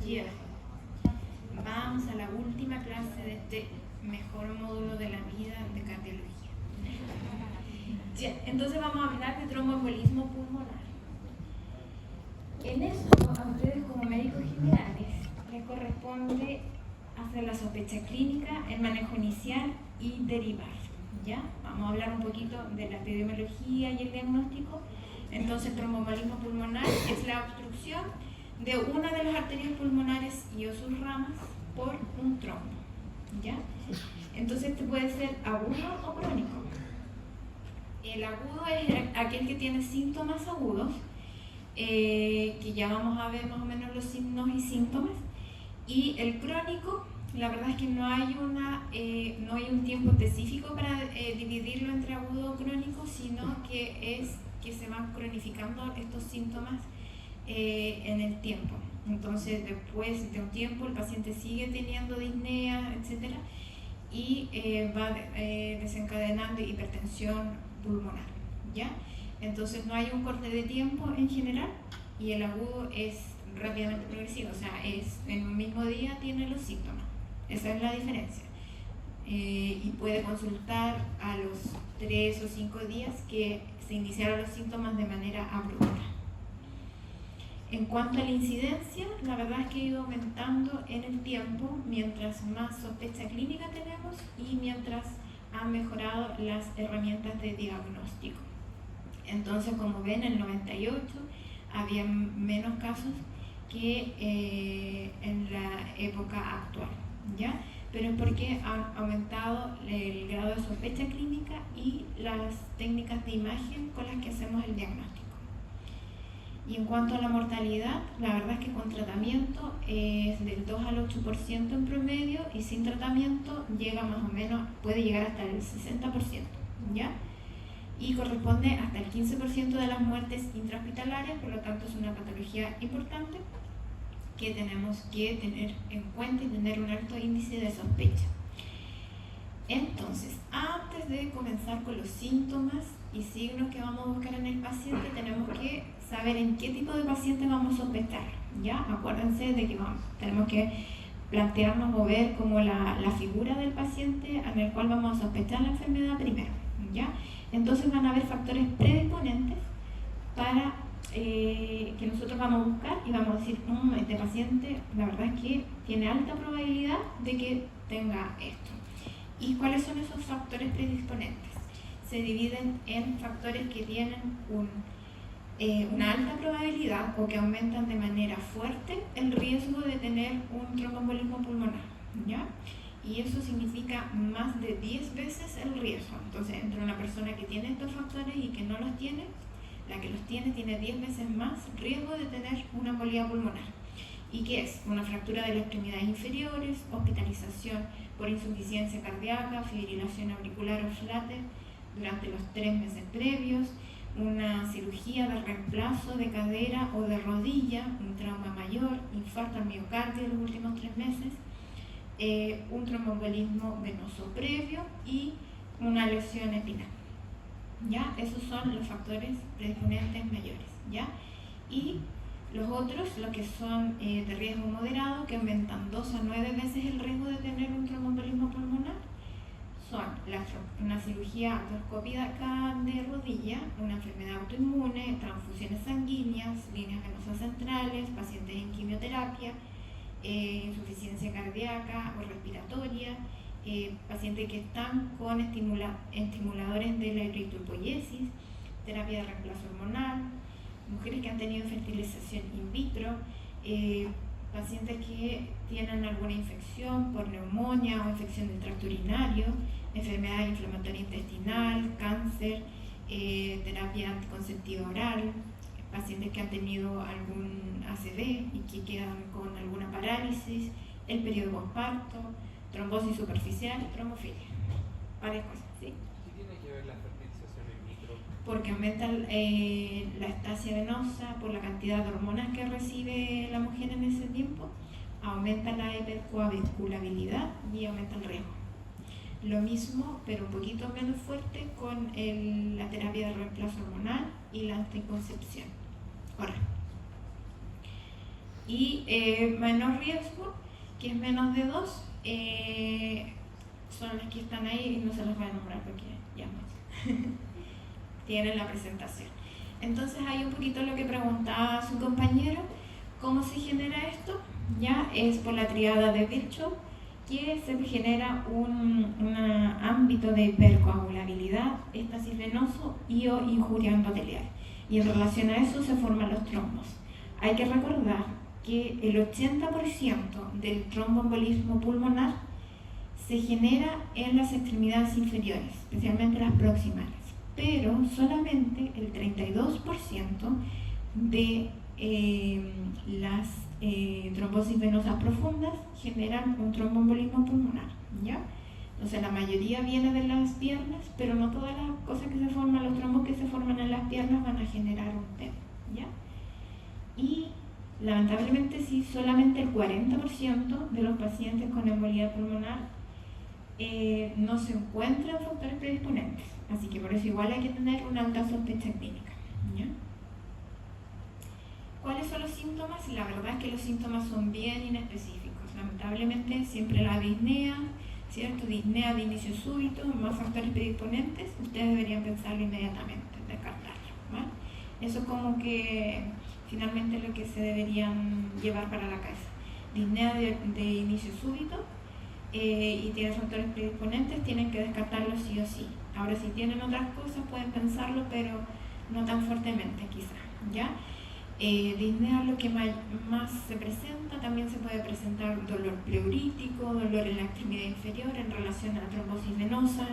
Yeah. Vamos a la última clase de este mejor módulo de la vida de cardiología. Yeah. Entonces vamos a hablar de tromboembolismo pulmonar. En eso, a ustedes como médicos generales les corresponde hacer la sospecha clínica, el manejo inicial y derivar. ¿Ya? Vamos a hablar un poquito de la epidemiología y el diagnóstico. Entonces, tromboembolismo pulmonar es la obstrucción de una de las arterias pulmonares y o sus ramas por un trombo. ¿Ya? Entonces, este puede ser agudo o crónico. El agudo es aquel que tiene síntomas agudos, que ya vamos a ver más o menos los signos y síntomas. Y el crónico, la verdad es que no hay un tiempo específico para dividirlo entre agudo o crónico, sino que es que se van cronificando estos síntomas en el tiempo. Entonces, después de un tiempo, el paciente sigue teniendo disnea, etcétera, y va desencadenando hipertensión pulmonar, ¿ya? Entonces, no hay un corte de tiempo en general, y el agudo es rápidamente progresivo, o sea, en un mismo día tiene los síntomas. Esa es la diferencia. Y puede consultar a los 3 o 5 días que se iniciaron los síntomas de manera abrupta. En cuanto a la incidencia, la verdad es que ha ido aumentando en el tiempo mientras más sospecha clínica tenemos y mientras han mejorado las herramientas de diagnóstico. Entonces, como ven, en el 98 había menos casos que en la época actual, ¿ya? Pero es porque han aumentado el grado de sospecha clínica y las técnicas de imagen con las que hacemos el diagnóstico. Y en cuanto a la mortalidad, la verdad es que con tratamiento es del 2 al 8% en promedio, y sin tratamiento llega más o menos, puede llegar hasta el 60%, ¿ya? Y corresponde hasta el 15% de las muertes intrahospitalarias, por lo tanto es una patología importante que tenemos que tener en cuenta y tener un alto índice de sospecha. Entonces, antes de comenzar con los síntomas y signos que vamos a buscar en el paciente, tenemos que saber en qué tipo de paciente vamos a sospechar, ¿ya? Acuérdense de que tenemos que plantearnos o ver como la figura del paciente en el cual vamos a sospechar la enfermedad primero, ¿ya? Entonces van a haber factores predisponentes para que nosotros vamos a buscar y vamos a decir, este paciente la verdad es que tiene alta probabilidad de que tenga esto. ¿Y cuáles son esos factores predisponentes? Se dividen en factores que tienen una alta probabilidad o que aumentan de manera fuerte el riesgo de tener un tromboembolismo pulmonar, ¿ya? Y eso significa más de 10 veces el riesgo. Entonces, entre una persona que tiene estos factores y que no los tiene, la que los tiene 10 veces más riesgo de tener una embolía pulmonar. ¿Y qué es? Una fractura de las extremidades inferiores, hospitalización por insuficiencia cardíaca, fibrilación auricular o flate durante los 3 meses previos, una cirugía de reemplazo de cadera o de rodilla, un trauma mayor, infarto al miocardio en los últimos 3 meses, un tromboembolismo venoso previo y una lesión espinal. ¿Ya? Esos son los factores predisponentes mayores, ¿ya? Y los otros, los que son de riesgo moderado, que aumentan 2 a 9 veces el riesgo de tener un tromboembolismo pulmonar, son una cirugía artroscópica de rodilla, una enfermedad autoinmune, transfusiones sanguíneas, líneas venosas centrales, pacientes en quimioterapia, insuficiencia cardíaca o respiratoria, pacientes que están con estimuladores de la eritropoiesis, terapia de reemplazo hormonal, mujeres que han tenido fertilización in vitro, pacientes que tienen alguna infección por neumonía o infección del tracto urinario, enfermedad inflamatoria intestinal, cáncer, terapia anticonceptiva oral, pacientes que han tenido algún ACV y que quedan con alguna parálisis, el periodo posparto, trombosis superficial, trombofilia. Varias cosas, ¿sí? ¿Qué tiene que ver la fertilización in vitro? Porque aumenta la estasia venosa por la cantidad de hormonas que recibe la mujer en ese tiempo, aumenta la hipercoagulabilidad y aumenta el riesgo. Lo mismo, pero un poquito menos fuerte, con la terapia de reemplazo hormonal y la anticoncepción. Ahora, Y menor riesgo, que es menos de 2, son las que están ahí y no se las voy a nombrar porque ya no tienen la presentación. Entonces hay un poquito lo que preguntaba su compañero, ¿cómo se genera esto? Ya es por la triada de Virchow, que se genera un ámbito de hipercoagulabilidad, éstasis venoso y o injuria endotelial. Y en relación a eso se forman los trombos. Hay que recordar que el 80% del tromboembolismo pulmonar se genera en las extremidades inferiores, especialmente las proximales, pero solamente el 32% de las trombosis venosas profundas generan un tromboembolismo pulmonar, ¿ya? Entonces la mayoría viene de las piernas, pero no todas las cosas que se forman, los trombos que se forman en las piernas van a generar un TEM, ¿ya? Y lamentablemente sí, solamente el 40% de los pacientes con embolía pulmonar no se encuentran factores predisponentes, así que por eso igual hay que tener una alta sospecha clínica, ¿ya? ¿Cuáles son los síntomas? La verdad es que los síntomas son bien inespecíficos. Lamentablemente siempre la disnea, ¿cierto? Disnea de inicio súbito, más factores predisponentes, ustedes deberían pensarlo inmediatamente, descartarlo, ¿vale? Eso es como que finalmente lo que se deberían llevar para la cabeza. Disnea de inicio súbito y tiene factores predisponentes, tienen que descartarlo sí o sí. Ahora si tienen otras cosas pueden pensarlo, pero no tan fuertemente quizás, ¿ya? Disnea lo que más se presenta, también se puede presentar dolor pleurítico, dolor en la extremidad inferior en relación a la trombosis venosa,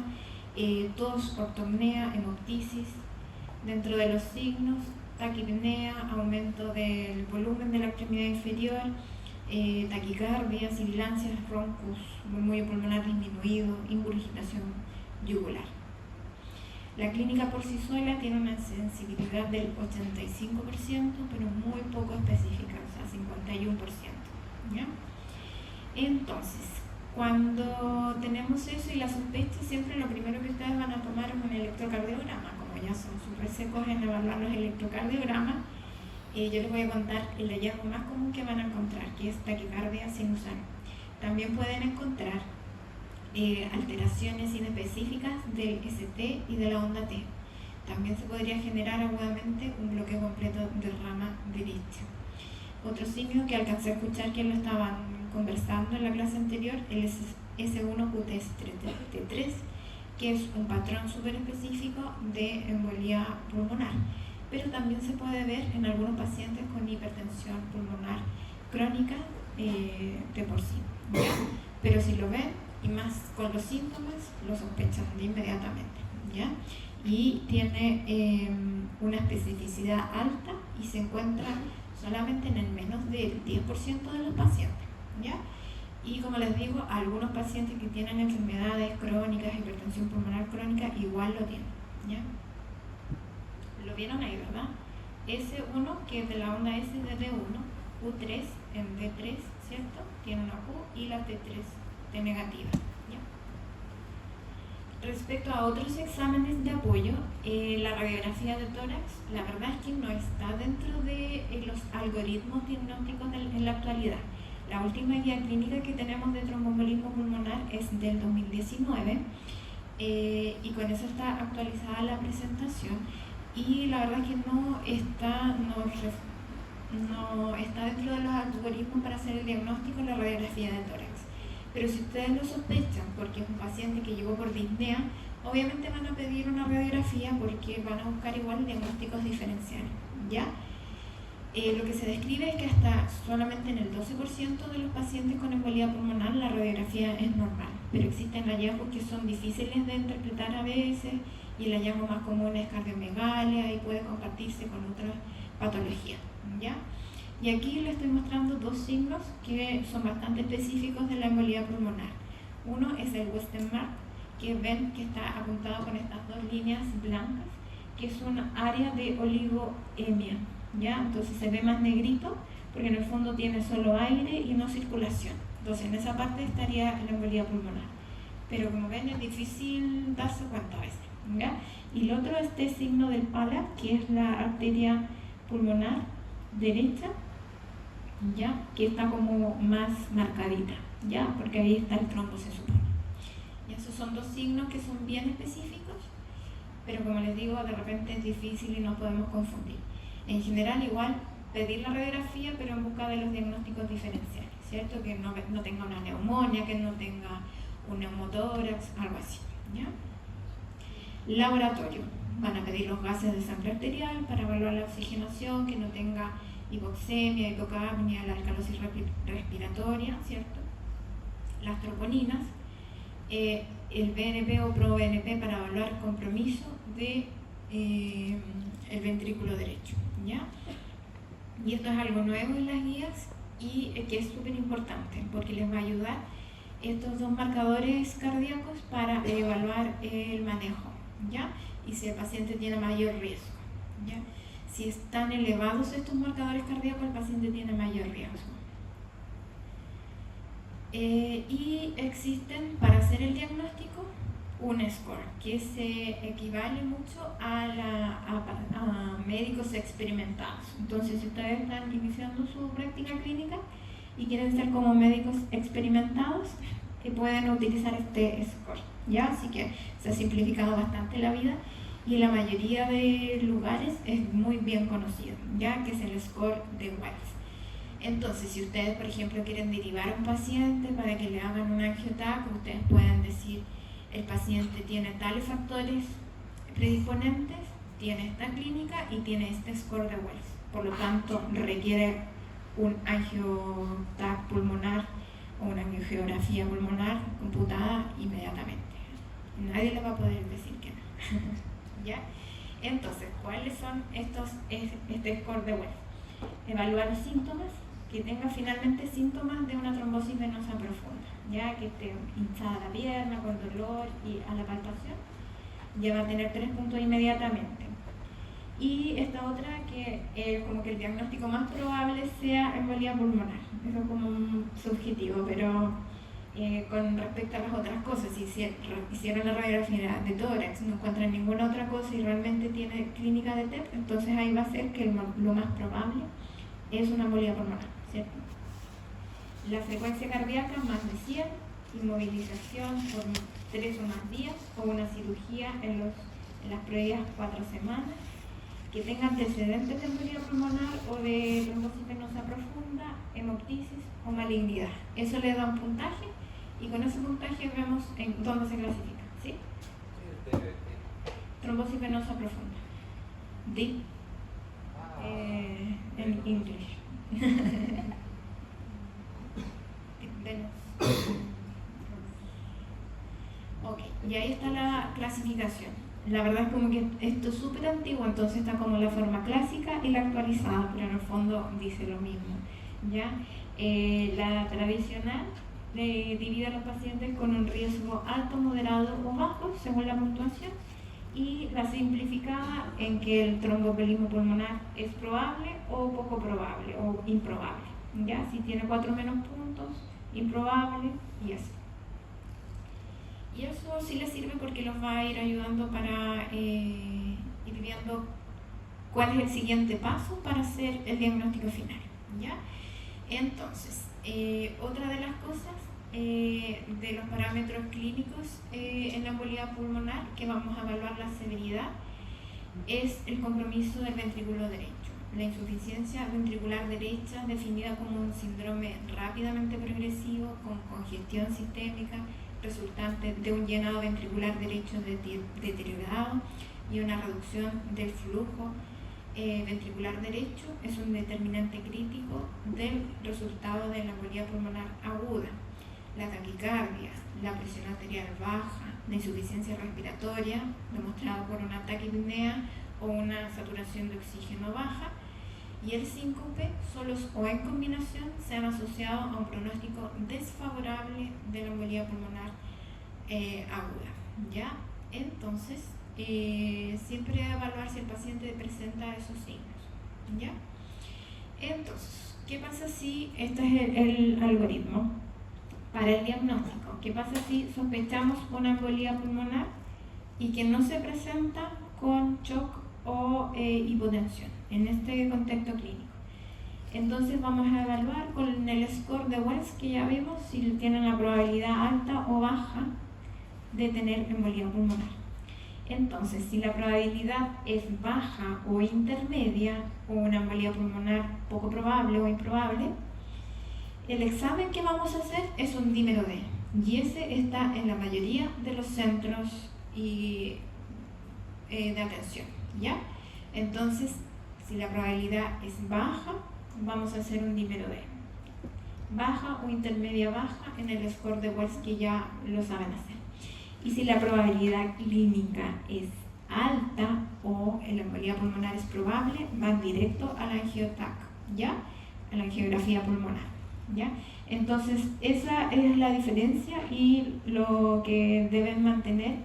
tos, ortopnea, hemoptisis. Dentro de los signos, taquipnea, aumento del volumen de la extremidad inferior, taquicardia, sibilancias, roncus, murmullo pulmonar disminuido, ingurgitación yugular. La clínica por sí sola tiene una sensibilidad del 85%, pero muy poco específica, o sea, 51%, ¿ya? Entonces, cuando tenemos eso y la sospecha, siempre lo primero que ustedes van a tomar es un electrocardiograma. Como ya son súper secos en evaluar los electrocardiogramas, yo les voy a contar el hallazgo más común que van a encontrar, que es taquicardia sinusal. También pueden encontrar alteraciones inespecíficas del ST y de la onda T. También se podría generar agudamente un bloqueo completo de rama derecha. Otro signo que alcancé a escuchar que lo estaban conversando en la clase anterior, el S1QT3, que es un patrón súper específico de embolía pulmonar, pero también se puede ver en algunos pacientes con hipertensión pulmonar crónica de por sí, ¿ya? Pero si lo ven, y más con los síntomas, lo sospechan de inmediatamente, ¿ya? Y tiene una especificidad alta y se encuentra solamente en el menos del 10% de los pacientes, ¿ya? Y como les digo, algunos pacientes que tienen enfermedades crónicas, hipertensión pulmonar crónica, igual lo tienen, ¿ya? Lo vieron ahí, ¿verdad? S1, que es de la onda S de D1, U3 en D3, ¿cierto? Tiene una Q y la T3 de negativa, ¿ya? Respecto a otros exámenes de apoyo, la radiografía de tórax, la verdad es que no está dentro de los algoritmos diagnósticos en la actualidad. La última guía clínica que tenemos de tromboembolismo pulmonar es del 2019 y con eso está actualizada la presentación, y la verdad es que no está dentro de los algoritmos para hacer el diagnóstico en la radiografía de tórax. Pero si ustedes lo sospechan porque es un paciente que llegó por disnea, obviamente van a pedir una radiografía porque van a buscar igual diagnósticos diferenciales, ¿ya? Lo que se describe es que hasta solamente en el 12% de los pacientes con embolía pulmonar la radiografía es normal, pero existen hallazgos que son difíciles de interpretar a veces, y el hallazgo más común es cardiomegalia y puede compartirse con otras patologías, ¿ya? Y aquí les estoy mostrando dos signos que son bastante específicos de la embolía pulmonar. Uno es el Westenmark, que ven que está apuntado con estas dos líneas blancas, que es un área de oligoemia, ¿ya? Entonces se ve más negrito porque en el fondo tiene solo aire y no circulación. Entonces en esa parte estaría la embolía pulmonar. Pero como ven es difícil darse cuenta a veces, ¿ya? Y el otro es este signo del PALA, que es la arteria pulmonar derecha, ¿ya? Que está como más marcadita, ¿ya? Porque ahí está el trombo, se supone. Y esos son dos signos que son bien específicos, pero como les digo, de repente es difícil y nos podemos confundir. En general, igual, pedir la radiografía, pero en busca de los diagnósticos diferenciales, ¿cierto? Que no tenga una neumonía, que no tenga un neumotórax, algo así, ¿ya? Laboratorio. Van a pedir los gases de sangre arterial para evaluar la oxigenación, que no tenga hipoxemia, hipocapnia, la alcalosis respiratoria, ¿cierto? Las troponinas, el BNP o ProBNP para evaluar compromiso de el ventrículo derecho, ¿ya? Y esto es algo nuevo en las guías y que es súper importante porque les va a ayudar estos dos marcadores cardíacos para evaluar el manejo, ¿ya? Y si el paciente tiene mayor riesgo, ¿ya? Si están elevados estos marcadores cardíacos, el paciente tiene mayor riesgo. Y existen, para hacer el diagnóstico, un score que se equivale mucho a médicos experimentados. Entonces, si ustedes están iniciando su práctica clínica y quieren ser como médicos experimentados, pueden utilizar este score, ¿ya? Así que se ha simplificado bastante la vida y en la mayoría de lugares es muy bien conocido, ¿ya? Que es el score de Wells. Entonces, si ustedes, por ejemplo, quieren derivar a un paciente para que le hagan un angioTAC, ustedes pueden decir: el paciente tiene tales factores predisponentes, tiene esta clínica y tiene este score de Wells. Por lo tanto, requiere un angioTAC pulmonar o una angiografía pulmonar computada inmediatamente. Nadie le va a poder decir que no. ¿Ya? Entonces, ¿cuáles son este score de Wells? Evaluar síntomas, que tenga finalmente síntomas de una trombosis venosa profunda, ya que esté hinchada la pierna, con dolor y a la palpación, ya va a tener 3 puntos inmediatamente. Y esta otra, que como que el diagnóstico más probable sea embolia pulmonar. Eso es como un subjetivo, pero con respecto a las otras cosas, si hicieron la radiografía de tórax, no encuentran ninguna otra cosa y realmente tiene clínica de TEP, entonces ahí va a ser que lo más probable es una embolia pulmonar, ¿cierto? La frecuencia cardíaca más de 100, inmovilización por 3 o más días o una cirugía en las previas 4 semanas, que tenga antecedentes de embolia pulmonar o de trombosis venosa profunda, hemoptisis o malignidad. Eso le da un puntaje y con ese puntaje vemos en dónde se clasifica, ¿sí? Trombosis venosa profunda. DIP. En English. Ok, y ahí está la clasificación. La verdad es como que esto es súper antiguo, entonces está como la forma clásica y la actualizada, pero en el fondo dice lo mismo, ¿ya? La tradicional divide a los pacientes con un riesgo alto, moderado o bajo, según la puntuación, y la simplificada en que el tromboembolismo pulmonar es probable o poco probable o improbable, ¿ya? Si tiene 4 menos puntos, improbable y así. Y eso sí les sirve porque los va a ir ayudando para ir viendo cuál es el siguiente paso para hacer el diagnóstico final, ¿ya? Entonces, otra de las cosas de los parámetros clínicos en la embolía pulmonar, que vamos a evaluar la severidad, es el compromiso del ventrículo derecho. La insuficiencia ventricular derecha, definida como un síndrome rápidamente progresivo con congestión sistémica resultante de un llenado ventricular derecho deteriorado y una reducción del flujo ventricular derecho, es un determinante crítico del resultado de la embolía pulmonar aguda. La taquicardia, la presión arterial baja, la insuficiencia respiratoria, demostrada por una taquipnea o una saturación de oxígeno baja, y el síncope, solos o en combinación, se han asociado a un pronóstico desfavorable de la embolía pulmonar aguda, ¿ya? Entonces, siempre evaluar si el paciente presenta esos signos, ¿ya? Entonces, ¿qué pasa si este es el algoritmo para el diagnóstico? ¿Qué pasa si sospechamos una embolía pulmonar y que no se presenta con shock o hipotensión en este contexto clínico? Entonces vamos a evaluar con el score de Wells que ya vimos si tienen la probabilidad alta o baja de tener embolía pulmonar. Entonces, si la probabilidad es baja o intermedia o una embolía pulmonar poco probable o improbable, el examen que vamos a hacer es un dímero D y ese está en la mayoría de los centros de atención, ¿ya? Entonces, si la probabilidad es baja, vamos a hacer un dímero D. Baja o intermedia baja en el score de Wells que ya lo saben hacer. Y si la probabilidad clínica es alta o la embolía pulmonar es probable, van directo a la angiotac, ¿ya? A la angiografía pulmonar, ¿ya? Entonces, esa es la diferencia y lo que deben mantener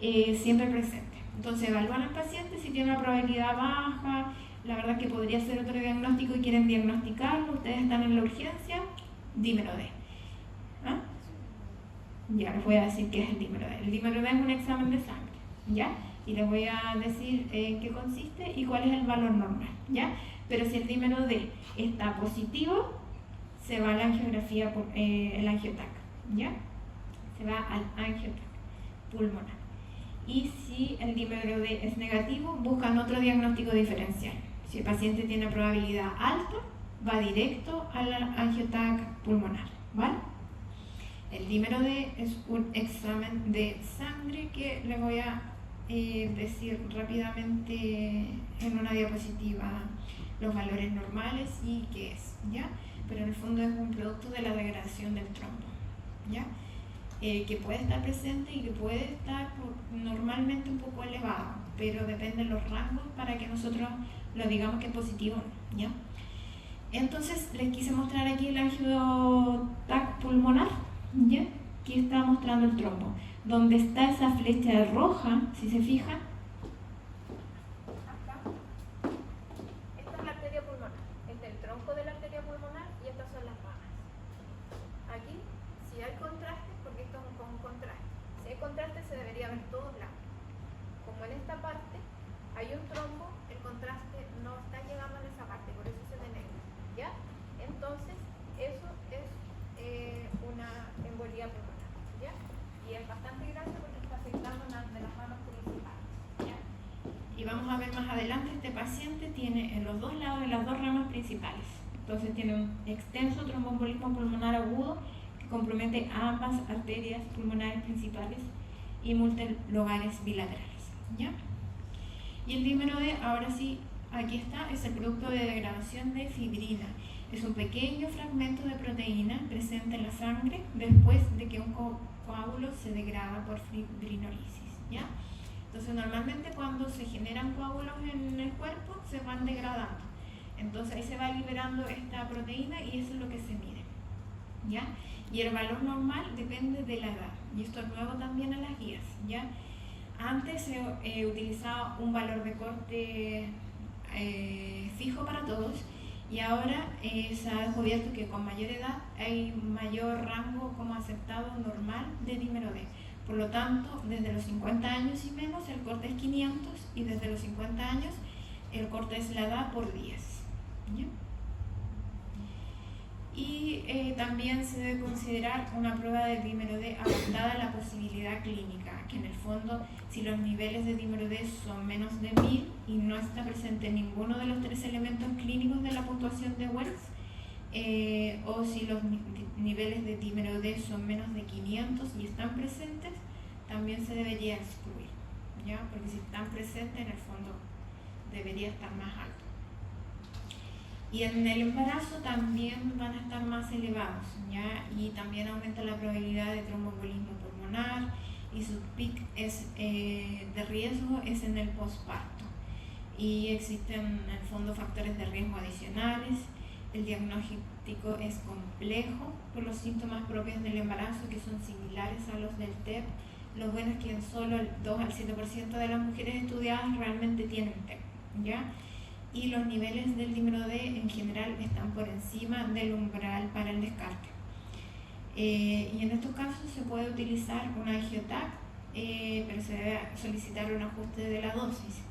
siempre presente. Entonces, evalúan al paciente si tiene una probabilidad baja, la verdad que podría ser otro diagnóstico y quieren diagnosticarlo, ustedes están en la urgencia, dímero D. ¿Ah? Ya les voy a decir qué es el dímero D. El dímero D es un examen de sangre, ¿ya? Y les voy a decir en qué consiste y cuál es el valor normal, ¿ya? Pero si el dímero D está positivo, se va a la angiografía, el angiotac, ¿ya? Se va al angiotac pulmonar. Y si el dímero D es negativo, buscan otro diagnóstico diferencial. Si el paciente tiene probabilidad alta, va directo a la angiotac pulmonar, ¿vale? El dímero D es un examen de sangre que les voy a decir rápidamente en una diapositiva los valores normales y qué es, ¿ya? Pero en el fondo es un producto de la degradación del trombo, ¿ya? Que puede estar presente y que puede estar normalmente un poco elevado, pero depende de los rangos para que nosotros lo digamos que es positivo, ¿ya? Entonces les quise mostrar aquí el angiotac pulmonar, ¿ya? Aquí está mostrando el trombo. Donde está esa flecha roja, si se fijan, acá, esta es la arteria pulmonar, este es el tronco de la arteria pulmonar y estas son las ramas. Aquí, si hay contraste, porque esto es un contraste, si hay contraste se debería ver todo blanco. Como en esta parte hay un trombo, el contraste no está llegando en esa parte, por eso se ve negro, ¿ya? Entonces, eso es una embolía pulmonar, ¿ya? Y es bastante grande porque está afectando una de las ramas principales, ¿ya? Y vamos a ver más adelante, este paciente tiene en los dos lados de las dos ramas principales. Entonces tiene un extenso tromboembolismo pulmonar agudo que compromete ambas arterias pulmonares principales y múltiples logares bilaterales, ¿ya? Y el dímero D, ahora sí, aquí está, es el producto de degradación de fibrina. Es un pequeño fragmento de proteína presente en la sangre después de que un coágulo se degrada por fibrinolisis, ¿ya? Entonces normalmente cuando se generan coágulos en el cuerpo se van degradando. Entonces ahí se va liberando esta proteína y eso es lo que se mide, ¿ya? Y el valor normal depende de la edad. Y esto es nuevo también en las guías, ¿ya? Antes se utilizaba un valor de corte fijo para todos y ahora se ha descubierto que con mayor edad hay mayor rango como aceptado normal de dímero D. Por lo tanto, desde los 50 años y menos el corte es 500 y desde los 50 años el corte es la edad por 10, ¿ya? Y también se debe considerar una prueba de dímero D adaptada a la posibilidad clínica, que en el fondo si los niveles de dímero D son menos de 1000 y no está presente ninguno de los tres elementos clínicos de la puntuación de Wells, o si los niveles de dímero D son menos de 500 y están presentes, también se debería excluir, ¿ya? Porque si están presentes en el fondo debería estar más alto. Y en el embarazo también van a estar más elevados, ¿ya? Y también aumenta la probabilidad de tromboembolismo pulmonar y su pic de riesgo es en el posparto. Y existen en el fondo factores de riesgo adicionales. El diagnóstico es complejo por los síntomas propios del embarazo que son similares a los del TEP. Lo bueno es que en solo el 2 al 7% de las mujeres estudiadas realmente tienen TEP, ¿ya? Y los niveles del dímero D en general están por encima del umbral para el descarte. Y en estos casos se puede utilizar una angiotac, pero se debe solicitar un ajuste de la dosis.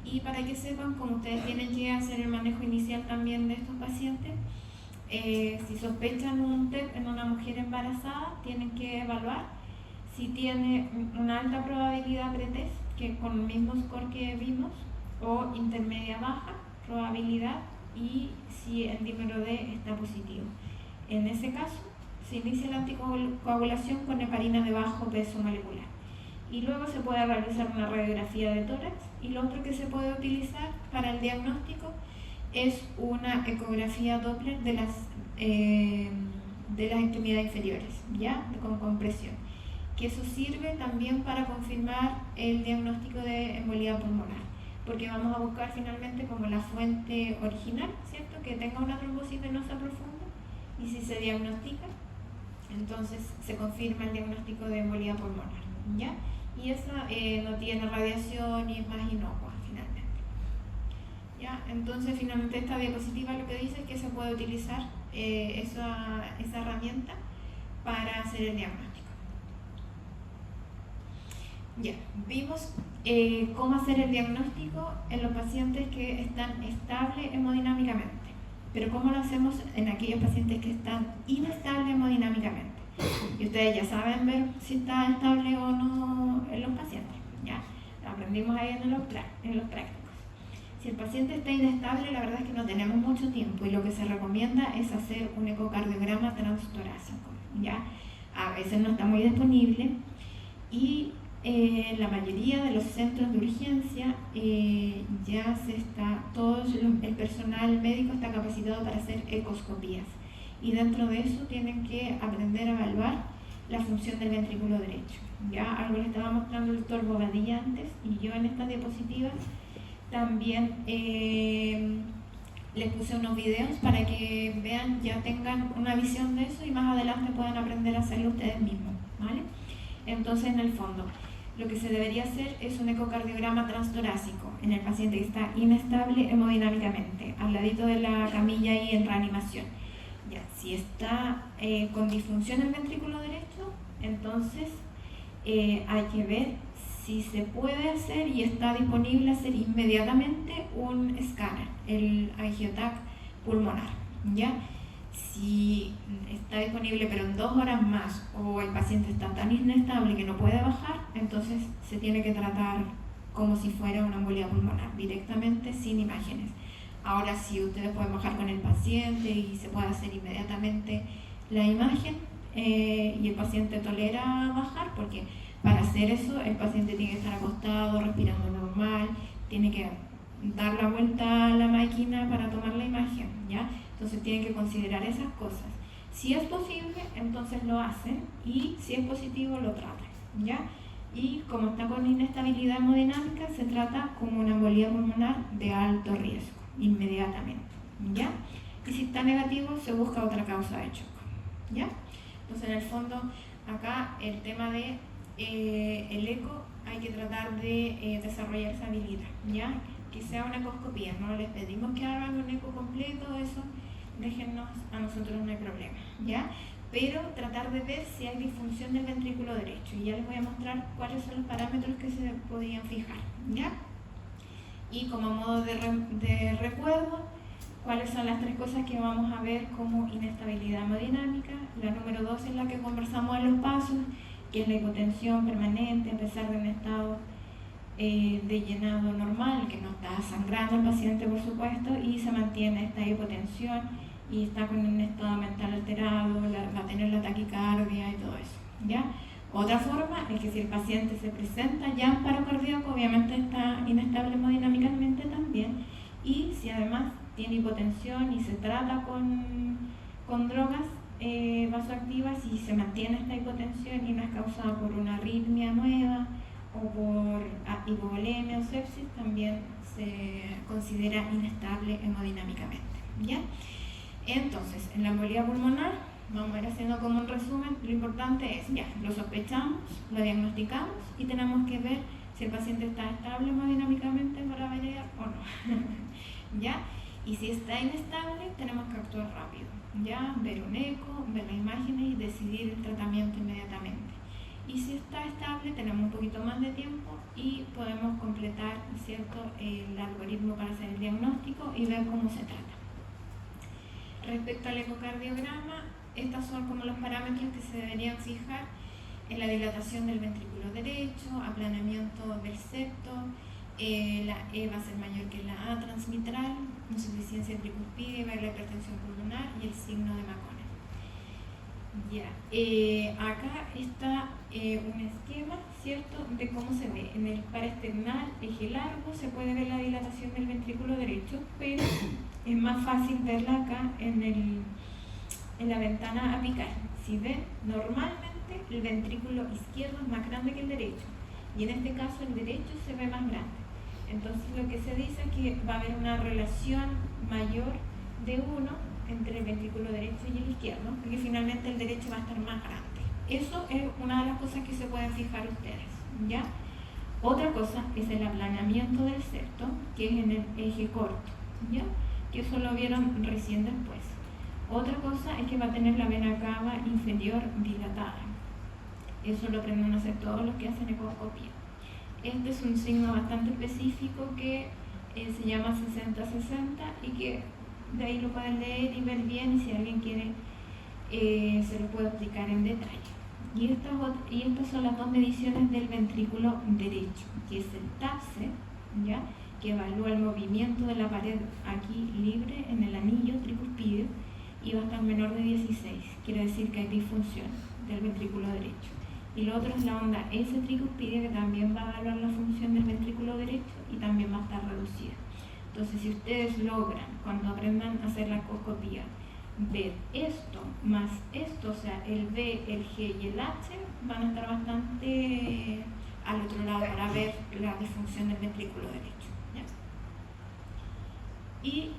Y para que sepan, como ustedes tienen que hacer el manejo inicial también de estos pacientes, si sospechan un TEP en una mujer embarazada, tienen que evaluar si tiene una alta probabilidad pretest, que con el mismo score que vimos, o intermedia baja probabilidad, y si el dímero D está positivo. En ese caso, se inicia la anticoagulación con heparina de bajo peso molecular. Y luego se puede realizar una radiografía de tórax, y lo otro que se puede utilizar para el diagnóstico es una ecografía Doppler de las extremidades inferiores, ¿ya? Con compresión. Que eso sirve también para confirmar el diagnóstico de embolía pulmonar, porque vamos a buscar finalmente como la fuente original, ¿cierto? Que tenga una trombosis venosa profunda, y si se diagnostica, entonces se confirma el diagnóstico de embolía pulmonar, ¿ya? Y esa no tiene radiación y es más inocua finalmente. ¿Ya? Entonces finalmente esta diapositiva lo que dice es que se puede utilizar esa herramienta para hacer el diagnóstico. Ya, vimos cómo hacer el diagnóstico en los pacientes que están estables hemodinámicamente, pero cómo lo hacemos en aquellos pacientes que están inestables hemodinámicamente. Y ustedes ya saben ver si está estable o no en los pacientes, ¿ya? Lo aprendimos ahí en los prácticos. Si el paciente está inestable, la verdad es que no tenemos mucho tiempo, y lo que se recomienda es hacer un ecocardiograma transtorácico, ¿ya? A veces no está muy disponible, y la mayoría de los centros de urgencia el personal médico está capacitado para hacer ecoscopías, y dentro de eso tienen que aprender a evaluar la función del ventrículo derecho. Ya algo les estaba mostrando el doctor Bobadilla antes, y yo en estas diapositivas también les puse unos videos para que vean, ya tengan una visión de eso, y más adelante puedan aprender a hacerlo ustedes mismos, ¿vale? Entonces, en el fondo, lo que se debería hacer es un ecocardiograma transtorácico en el paciente que está inestable hemodinámicamente, al ladito de la camilla y en reanimación. Ya, si está con disfunción el ventrículo derecho, entonces hay que ver si se puede hacer y está disponible hacer inmediatamente un escáner, el angiotac pulmonar, ¿ya? Si está disponible pero en 2 horas más, o el paciente está tan inestable que no puede bajar, entonces se tiene que tratar como si fuera una embolia pulmonar, directamente sin imágenes. Ahora, si ustedes pueden bajar con el paciente y se puede hacer inmediatamente la imagen, y el paciente tolera bajar, porque para hacer eso el paciente tiene que estar acostado, respirando normal, tiene que dar la vuelta a la máquina para tomar la imagen, ¿ya? Entonces tienen que considerar esas cosas. Si es posible, entonces lo hacen, y si es positivo, lo tratan, ¿ya? Y como está con inestabilidad hemodinámica, se trata como una embolía pulmonar de alto riesgo, inmediatamente, ¿ya? Y si está negativo, se busca otra causa de shock, ¿ya? Entonces, en el fondo, acá el tema de el eco, hay que tratar de desarrollar esa habilidad, ¿ya? Que sea una ecoscopía, no les pedimos que hagan un eco completo, eso déjennos, a nosotros no hay problema, ¿ya? Pero tratar de ver si hay disfunción del ventrículo derecho, y ya les voy a mostrar cuáles son los parámetros que se podían fijar, ¿ya? Y como modo de recuerdo, cuáles son las 3 cosas que vamos a ver como inestabilidad hemodinámica. La número 2 es la que conversamos en los pasos, que es la hipotensión permanente a pesar de un estado de llenado normal, que no está sangrando el paciente, por supuesto, y se mantiene esta hipotensión y está con un estado mental alterado, va a tener la taquicardia y todo eso, ¿ya? Otra forma es que si el paciente se presenta ya en paro cardíaco, obviamente está inestable hemodinámicamente también, y si además tiene hipotensión y se trata con drogas vasoactivas, y se mantiene esta hipotensión y no es causada por una arritmia nueva o por hipovolemia o sepsis, también se considera inestable hemodinámicamente, ¿ya? Entonces, en la embolía pulmonar, vamos a ir haciendo como un resumen. Lo importante es, ya, lo sospechamos, lo diagnosticamos, y tenemos que ver si el paciente está estable hemodinámicamente para ver o no, ¿ya? Y si está inestable, tenemos que actuar rápido, ¿ya? Ver un eco, ver las imágenes y decidir el tratamiento inmediatamente. Y si está estable, tenemos un poquito más de tiempo y podemos completar, ¿cierto?, el algoritmo para hacer el diagnóstico y ver cómo se trata. Respecto al ecocardiograma, estos son como los parámetros que se deberían fijar en la dilatación del ventrículo derecho, aplanamiento del septo, la E va a ser mayor que la A transmitral, insuficiencia tricuspide, va a haber la hipertensión pulmonar y el signo de Macones. Ya, acá está un esquema, ¿cierto?, de cómo se ve. En el paraesternal, eje largo, se puede ver la dilatación del ventrículo derecho, pero es más fácil verla acá en la ventana apical. Si ven, normalmente el ventrículo izquierdo es más grande que el derecho, y en este caso el derecho se ve más grande. Entonces lo que se dice es que va a haber una relación mayor de 1 entre el ventrículo derecho y el izquierdo, porque finalmente el derecho va a estar más grande. Eso es una de las cosas que se pueden fijar ustedes, ¿ya? Otra cosa es el aplanamiento del septo, que es en el eje corto, ¿ya? Que eso lo vieron recién después. Otra cosa es que va a tener la vena cava inferior dilatada. Eso lo aprenden a hacer todos los que hacen ecoscopía. Este es un signo bastante específico que se llama 60-60 y que de ahí lo pueden leer y ver bien, y si alguien quiere se lo puedo explicar en detalle. Y estas son las dos mediciones del ventrículo derecho, que es el TAPSE, ¿ya?, que evalúa el movimiento de la pared aquí libre en el anillo tricuspideo y va a estar menor de 16, quiere decir que hay disfunción del ventrículo derecho. Y lo otro es la onda S tricuspidea, que también va a evaluar la función del ventrículo derecho y también va a estar reducida. Entonces, si ustedes logran, cuando aprendan a hacer la ecoscopía, ver esto más esto, o sea, el B, el G y el H, van a estar bastante al otro lado para ver la disfunción del ventrículo derecho, ¿ya? Y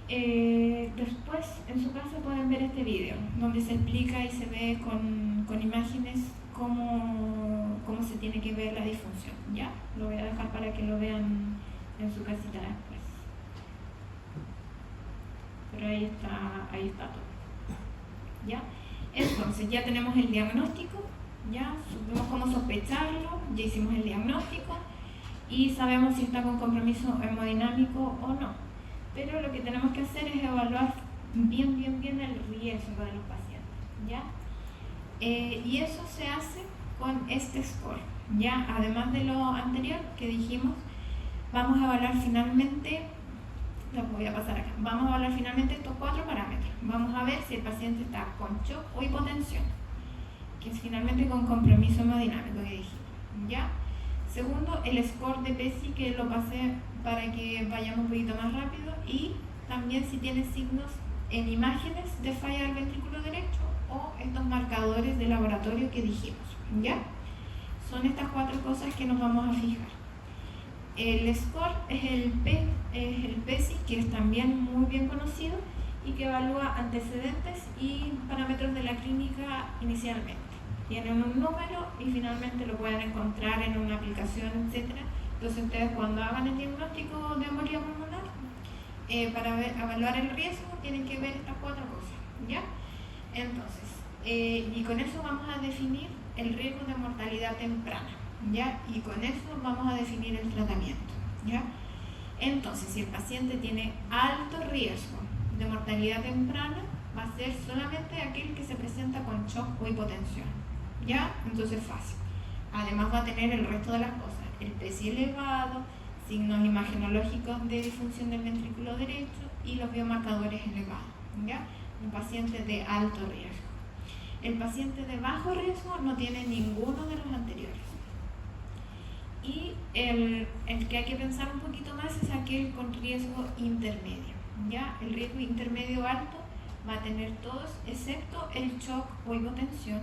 después, en su casa, pueden ver este video, donde se explica y se ve con imágenes cómo se tiene que ver la disfunción, ¿ya? Lo voy a dejar para que lo vean en su casita después. Pero ahí está todo, ¿ya? Entonces ya tenemos el diagnóstico, ya supimos cómo sospecharlo, ya hicimos el diagnóstico y sabemos si está con compromiso hemodinámico o no. Pero lo que tenemos que hacer es evaluar bien el riesgo de los pacientes, ¿ya? Y eso se hace con este score, ¿ya? Además de lo anterior que dijimos, vamos a evaluar finalmente. Lo voy a pasar acá. Vamos a evaluar finalmente estos 4 parámetros. Vamos a ver si el paciente está con shock o hipotensión, que es finalmente con compromiso hemodinámico que dijimos, ¿ya? Segundo, el score de PESI, que lo pasé para que vayamos un poquito más rápido, y también si tiene signos en imágenes de falla del ventrículo derecho o estos marcadores de laboratorio que dijimos, ¿ya? Son estas 4 cosas que nos vamos a fijar. El score es el PESI, que es también muy bien conocido y que evalúa antecedentes y parámetros de la clínica inicialmente. Tienen un número y finalmente lo pueden encontrar en una aplicación, etc. Entonces ustedes, cuando hagan el diagnóstico de embolia pulmonar, para evaluar el riesgo, tienen que ver estas 4 cosas, ¿ya? Entonces, y con eso vamos a definir el riesgo de mortalidad temprana, ¿ya? Y con eso vamos a definir el tratamiento, ¿ya? Entonces, si el paciente tiene alto riesgo de mortalidad temprana, va a ser solamente aquel que se presenta con shock o hipotensión, ¿ya? Entonces, fácil. Además va a tener el resto de las cosas, el PESI elevado, signos imagenológicos de disfunción del ventrículo derecho y los biomarcadores elevados, ¿ya? Un paciente de alto riesgo. El paciente de bajo riesgo no tiene ninguno de los anteriores. Y el que hay que pensar un poquito más es aquel con riesgo intermedio, ¿ya? El riesgo intermedio alto va a tener todos excepto el shock o hipotensión,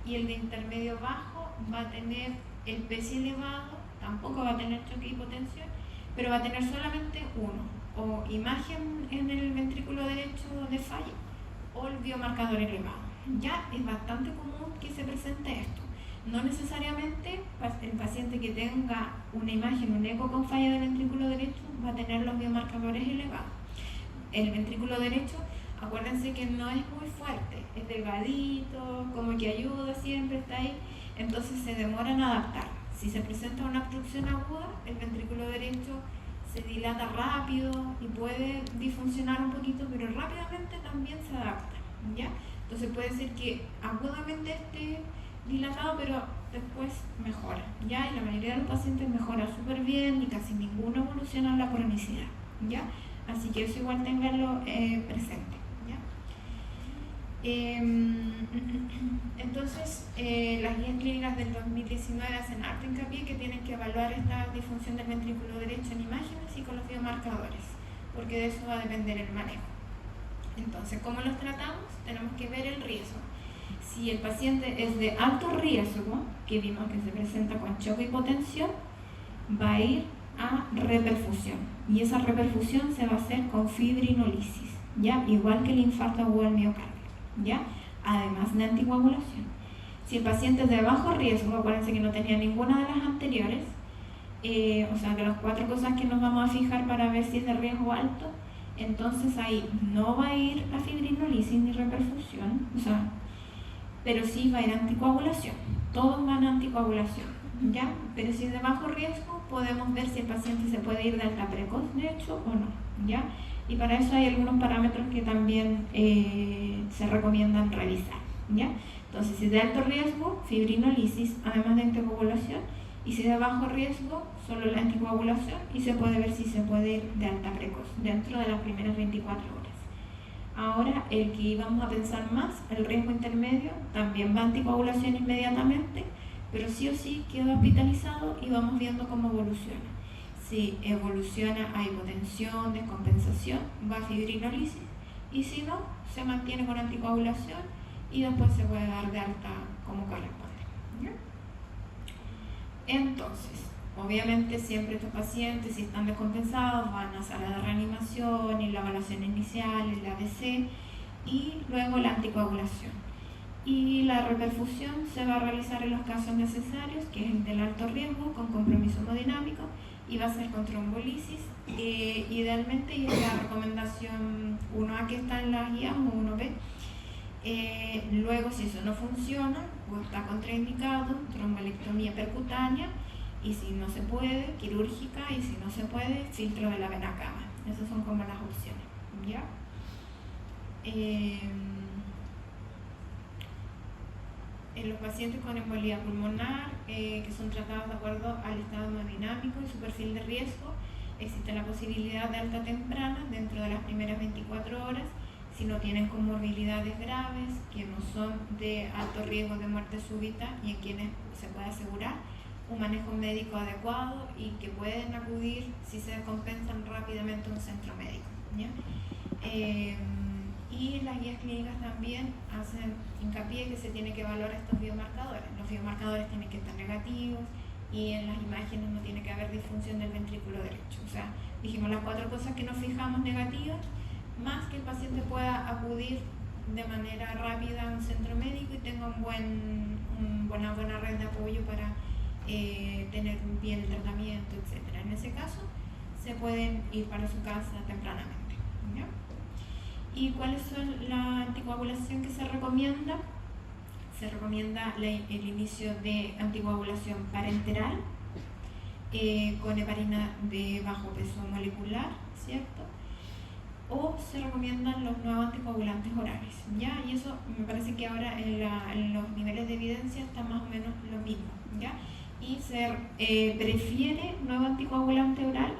y el de intermedio bajo va a tener el PESI elevado, tampoco va a tener shock e hipotensión, pero va a tener solamente uno, o imagen en el ventrículo derecho de falla o el biomarcador elevado. Ya es bastante común que se presente esto. No necesariamente el paciente que tenga una imagen, un eco con falla del ventrículo derecho, va a tener los biomarcadores elevados. El ventrículo derecho, acuérdense que no es muy fuerte, es delgadito, como que ayuda, siempre está ahí, entonces se demora en adaptar. Si se presenta una obstrucción aguda, el ventrículo derecho se dilata rápido y puede disfuncionar un poquito, pero rápidamente también se adapta, ¿ya? Entonces puede ser que agudamente esté dilatado, pero después mejora, ¿ya? Y la mayoría de los pacientes mejora súper bien y casi ninguno evoluciona en la cronicidad, ¿ya? Así que eso igual tenganlo presente, ¿ya? Entonces, las guías clínicas del 2019 hacen harto hincapié que tienen que evaluar esta disfunción del ventrículo derecho en imágenes y con los biomarcadores, porque de eso va a depender el manejo. Entonces, ¿cómo los tratamos? Tenemos que ver el riesgo. Si el paciente es de alto riesgo, que vimos que se presenta con choque y hipotensión, va a ir a reperfusión. Y esa reperfusión se va a hacer con fibrinolisis, ¿ya? Igual que el infarto agudo al miocardio, ¿ya? Además de anticoagulación. Si el paciente es de bajo riesgo, acuérdense que no tenía ninguna de las anteriores, o sea, de las 4 cosas que nos vamos a fijar para ver si es de riesgo alto, entonces ahí no va a ir a fibrinolisis ni reperfusión, o sea, pero sí va a ir a anticoagulación. Todos van a anticoagulación, ¿ya? Pero si es de bajo riesgo, podemos ver si el paciente se puede ir de alta precoz, de hecho, o no, ¿ya? Y para eso hay algunos parámetros que también se recomiendan revisar, ¿ya? Entonces, si es de alto riesgo, fibrinolisis, además de anticoagulación, y si es de bajo riesgo, solo la anticoagulación, y se puede ver si se puede ir de alta precoz, dentro de las primeras 24 horas. Ahora, el que íbamos a pensar más, el riesgo intermedio, también va a anticoagulación inmediatamente, pero sí o sí queda hospitalizado y vamos viendo cómo evoluciona. Si evoluciona a hipotensión, descompensación, va a fibrinolisis, y si no, se mantiene con anticoagulación y después se puede dar de alta como corresponde, ¿ya? Entonces, obviamente siempre estos pacientes, si están descompensados, van a sala de reanimación y la evaluación inicial, el ADC y luego la anticoagulación. Y la reperfusión se va a realizar en los casos necesarios, que es el del alto riesgo con compromiso hemodinámico, y va a ser con trombolisis, idealmente, y es la recomendación 1A que está en las guías, o 1B. Luego, si eso no funciona o está contraindicado, trombolectomía percutánea, y si no se puede, quirúrgica, y si no se puede, filtro de la vena cava. Esas son como las opciones, ¿ya? En los pacientes con embolía pulmonar, que son tratados de acuerdo al estado hemodinámico y su perfil de riesgo, existe la posibilidad de alta temprana dentro de las primeras 24 horas, si no tienen comorbilidades graves, que no son de alto riesgo de muerte súbita y en quienes se puede asegurar un manejo médico adecuado y que pueden acudir, si se descompensan, rápidamente a un centro médico, ¿ya? Y las guías clínicas también hacen hincapié que se tiene que evaluar estos biomarcadores. Los biomarcadores tienen que estar negativos y en las imágenes no tiene que haber disfunción del ventrículo derecho. O sea, dijimos las 4 cosas que nos fijamos negativas, más que el paciente pueda acudir de manera rápida a un centro médico y tenga una buena red de apoyo para tener bien el tratamiento, etc. En ese caso, se pueden ir para su casa tempranamente, ¿ya? ¿Y cuáles son la anticoagulación que se recomienda? Se recomienda el inicio de anticoagulación parenteral con heparina de bajo peso molecular, ¿cierto? O se recomiendan los nuevos anticoagulantes orales, ¿ya? Y eso me parece que ahora en los niveles de evidencia está más o menos lo mismo, ¿ya? Y se prefiere nuevo anticoagulante oral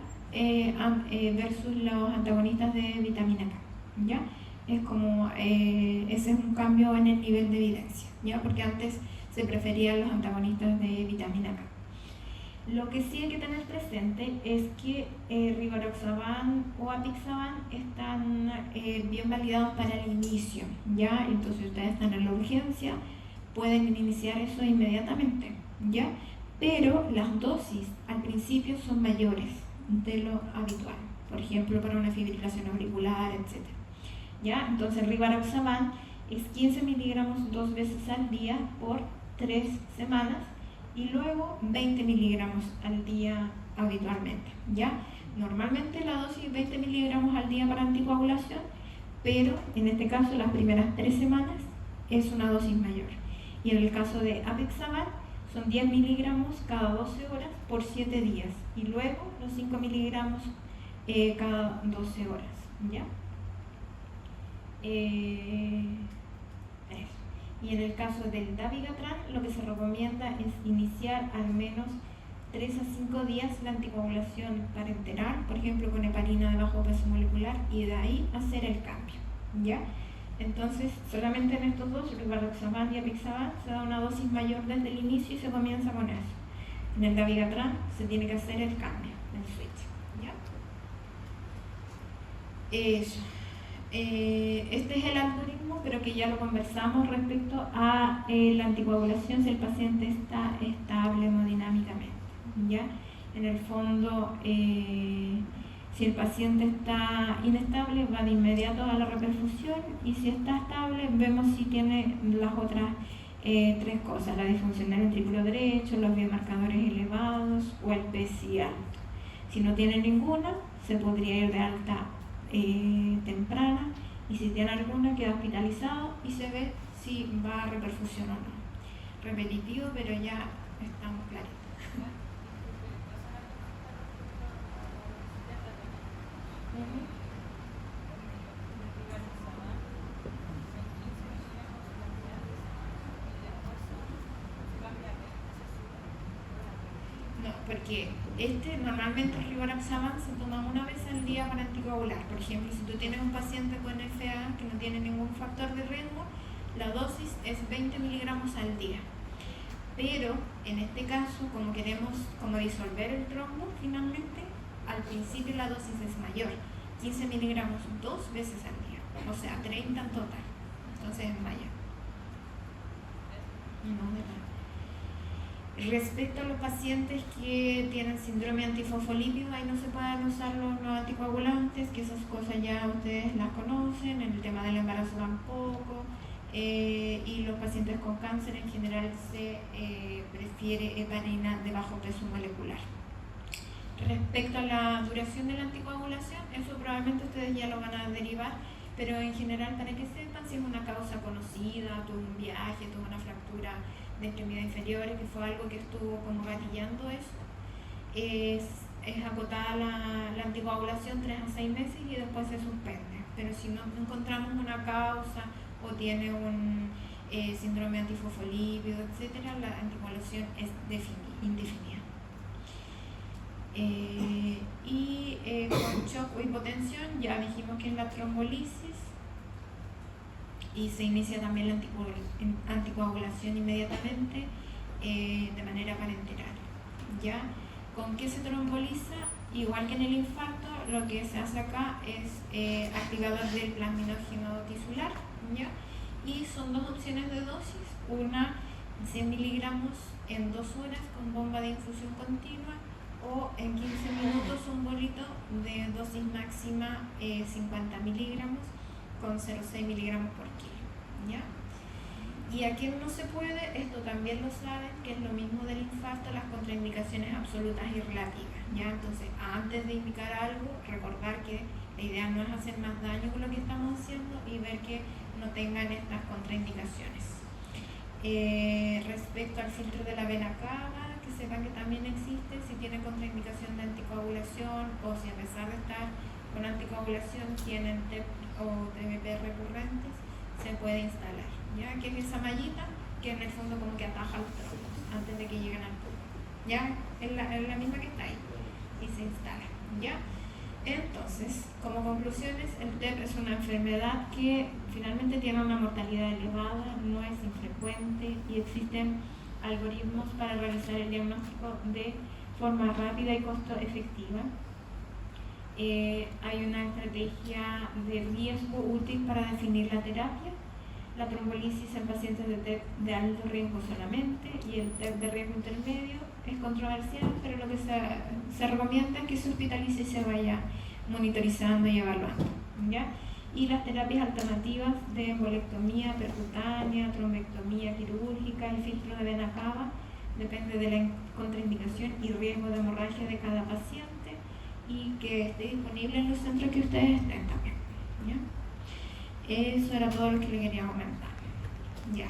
versus los antagonistas de vitamina K, ¿ya? Es como, ese es un cambio en el nivel de evidencia, ¿ya? Porque antes se preferían los antagonistas de vitamina K. Lo que sí hay que tener presente es que rivaroxaban o apixaban están bien validados para el inicio, ¿ya? Entonces ustedes están en la urgencia, pueden iniciar eso inmediatamente, ¿ya? Pero las dosis al principio son mayores de lo habitual, por ejemplo para una fibrilación auricular, etc. ¿Ya? Entonces rivaroxaban es 15 miligramos 2 veces al día por 3 semanas y luego 20 miligramos al día habitualmente, ¿ya? Normalmente la dosis es 20 miligramos al día para anticoagulación, pero en este caso las primeras 3 semanas es una dosis mayor. Y en el caso de apixaban son 10 miligramos cada 12 horas por 7 días y luego los 5 miligramos cada 12 horas, ¿ya? Eso. Y en el caso del dabigatran, lo que se recomienda es iniciar al menos 3 a 5 días la anticoagulación parenteral, por ejemplo con heparina de bajo peso molecular, y de ahí hacer el cambio, ¿ya? Entonces, solamente en estos dos, rivaroxaban y apixaban, se da una dosis mayor desde el inicio y se comienza con eso. En el dabigatran se tiene que hacer el cambio, el switch, ¿ya? Eso. Este es el algoritmo, pero que ya lo conversamos respecto a la anticoagulación si el paciente está estable hemodinámicamente, ¿ya? En el fondo, si el paciente está inestable, va de inmediato a la reperfusión, y si está estable, vemos si tiene las otras 3 cosas: la disfunción del ventrículo derecho, los biomarcadores elevados o el PSI alto. Si no tiene ninguna, se podría ir de alta temprana, y si tiene alguna, queda hospitalizado y se ve si va a reperfusión o no. Repetitivo, pero ya estamos claritos. No, porque normalmente el rivaroxaban se toma una vez al día para anticoagular. Por ejemplo, si tú tienes un paciente con FA que no tiene ningún factor de riesgo, la dosis es 20 miligramos al día. Pero en este caso, como queremos disolver el trombo, finalmente, al principio la dosis es mayor, 15 miligramos 2 veces al día, o sea, 30 en total, entonces es mayor. No, de nada. Respecto a los pacientes que tienen síndrome antifosfolípido, ahí no se pueden usar los anticoagulantes, que esas cosas ya ustedes las conocen, en el tema del embarazo tampoco, y los pacientes con cáncer en general se prefiere heparina de bajo peso molecular. Respecto a la duración de la anticoagulación, eso probablemente ustedes ya lo van a derivar, pero en general, para que sepan, si es una causa conocida, tuvo un viaje, tuvo una fractura de extremidad inferior, que fue algo que estuvo como gatillando eso, es acotada la anticoagulación 3 a 6 meses y después se suspende. Pero si no encontramos una causa o tiene un síndrome antifosfolípido, etc., la anticoagulación es indefinida. Con shock o hipotensión ya dijimos que es la trombolisis, y se inicia también la anticoagulación inmediatamente de manera parenteral, ¿ya? ¿Con qué se tromboliza? Igual que en el infarto, lo que se hace acá es activador del plasminógeno tisular, ¿ya? Y son 2 opciones de dosis: una 100 miligramos en 2 horas con bomba de infusión continua, o en 15 minutos un bolito de dosis máxima 50 miligramos con 0,6 miligramos por kilo, ¿ya? Y a quien no se puede, esto también lo saben, que es lo mismo del infarto, las contraindicaciones absolutas y relativas, ¿ya? Entonces, antes de indicar algo, recordar que la idea no es hacer más daño con lo que estamos haciendo y ver que no tengan estas contraindicaciones. Respecto al filtro de la vena cava, que sepan que también existe, si tiene contraindicación de anticoagulación, o si a pesar de estar con anticoagulación tienen TEP o TBP recurrentes, se puede instalar, ¿ya? Que es esa mallita que en el fondo como que ataja los trombos antes de que lleguen al pulmón, ¿ya? Es la misma que está ahí y se instala, ¿ya? Entonces, como conclusiones, el TEP es una enfermedad que finalmente tiene una mortalidad elevada, no es infrecuente, y existen algoritmos para realizar el diagnóstico de forma rápida y costo efectiva. Hay una estrategia de riesgo útil para definir la terapia: la trombolisis en pacientes de TEP de alto riesgo solamente, y el TEP de riesgo intermedio es controversial, pero lo que se recomienda es que se hospitalice y se vaya monitorizando y evaluando, ¿ya? Y las terapias alternativas de embolectomía percutánea, trombectomía quirúrgica, el filtro de vena cava, depende de la contraindicación y riesgo de hemorragia de cada paciente, y que esté disponible en los centros que ustedes estén también, ¿ya? Eso era todo lo que le quería comentar. Ya,